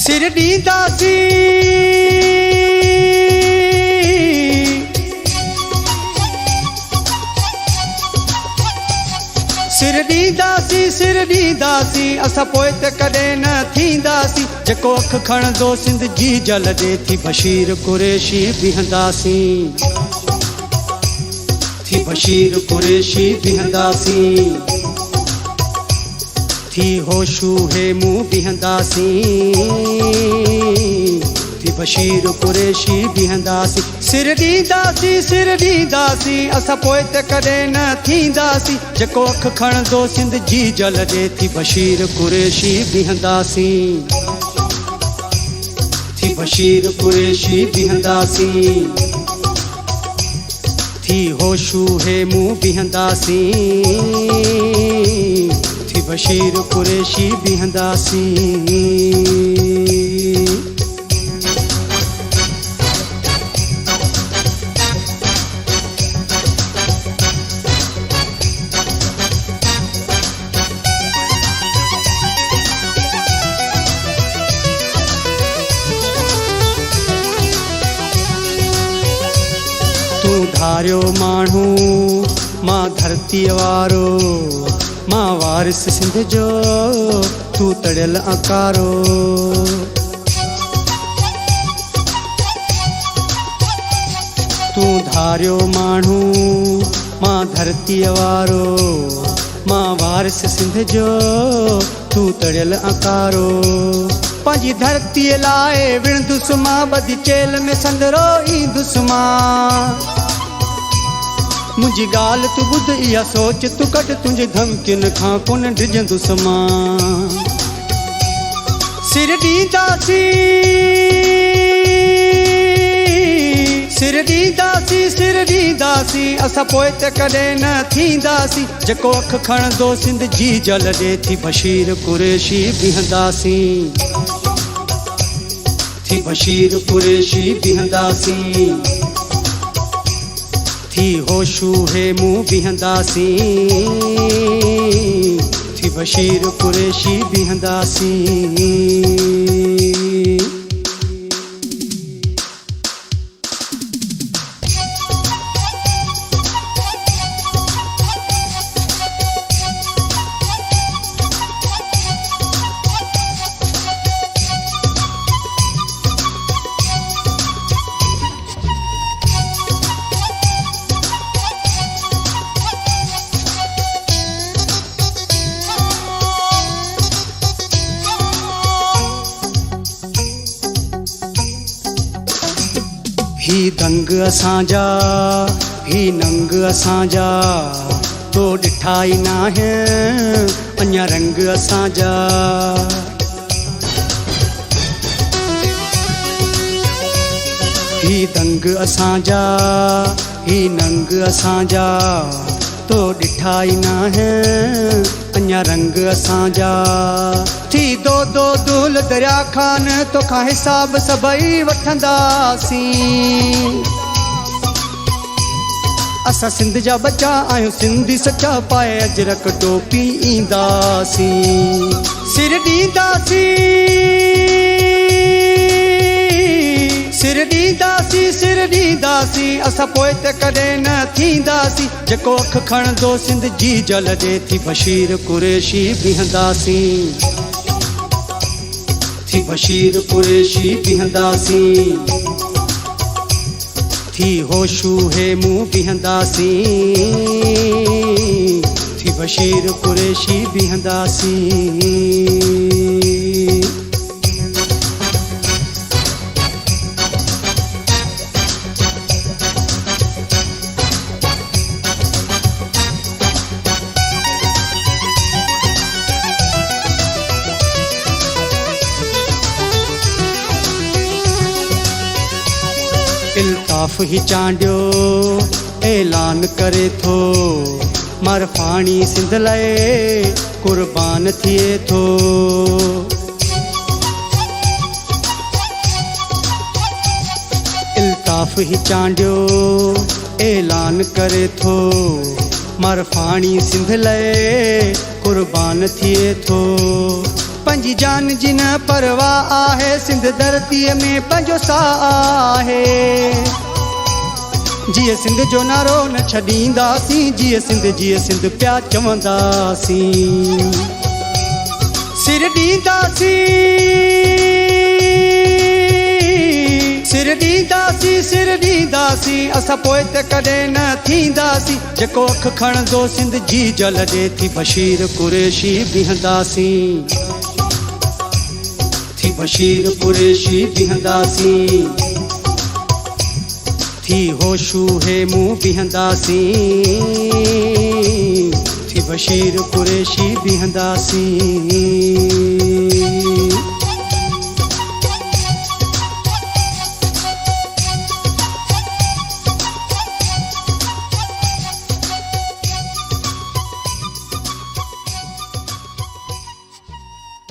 सिर ॾींदासी सिर ॾींदासी असां पोइ त कॾहिं न थींदासीं जेको अख खणंदो सिंध जी जल ॾे थी बशीर कुरैशी बीहंदासीं थी बशीर कुरैशी बीहंदासीं थी होशू हेमू बीहंदासीं थी बशीर कुरैशी बीहंदासीं सिर ॾींदासी असां पोइ त कॾहिं न थींदासीं जेको अख खणंदो सिंध जी जल ॾे थी बशीर कुरैशी बीहंदासीं थी बशीर कुरैशी बीहंदासीं थी होशू हेमू बीहंदासीं थी बशीर कुरैशी बीहंदासीं धारियो माण्हू मां धरतीअ वारो मां वारिस सिंध जो तू तड़ियल अकारो तू धारियो माण्हू मां धरतीअ वारो मां वारिस सिंध जो तू तड़ियल अकारो पंहिंजी धरतीअ लाइ विणंदुसि मां ॿधी चेल में संदरो ईंदुसि मां मुंहिंजी ॻाल्हि तूं ॿुध इहा सोच तूं कट तुंहिंजी धमकियुनि खां कोन डिॼंदुसि मां सिर ॾींदासी असां पोइ त कॾहिं न थींदासीं जेको अख खणंदो सिंध जी जल ॾे थी बशीर कुरैशी बीहंदासीं थी बशीर कुरैशी बीहंदासीं थी होशू हेमू बीहंदासीं थी बशीर कुरैशी बीहंदासीं ही दंग असांजा ही नंग असांजा तो ॾिठा ई नाहे अञा रंग असांजा ही दंग असांजा ही नंग असांजा तो ॾिठा ई नाहे अञा रंग असांजा थी दो दूल दरिया खान तोखां हिसाब सभई वठंदासीं असां सिंध जा बचा आहियूं सिंधी सचा पाए अजरक टोपी ईंदासीं सिर ॾींदासी असां पोइ त कॾहिं न थींदासीं जेको अख खणंदो सिंध जी जल ॾे थी बशीर कुरैशी बीहंदासीं थी बशीर कुरैशी बीहंदासीं थी होशू हेमू बीहंदासीं थी बशीर कुरैशी बीहंदासीं इल्ताफ़ ही चांडियो ऐलान करे थो मरफाणी सिंध लाइ कुर्बान थिए थो इल्ताफ़ ही चांडियो ऐलान करे थो मरफाणी सिंध लाइ कुर्बान थिए थो पंहिंजी जान जी न परवाह आहे सिंध धरतीअ में पंहिंजो साह आहे जीअं सिंध जो नारो न छॾींदासीं जीअं सिंध पिया चवंदासीं सिर ॾींदासीं सिर ॾींदासीं असां पोइ त कॾहिं न थींदासीं जेको अखि खणंदो सिंध जी जल ॾे थी बशीर कुरैशी बीहंदासीं थी बशीर कुरैशी बीहंदासीं थी होशू हे मुंहुं बीहंदासीं थी बशीर कुरैशी बीहंदासीं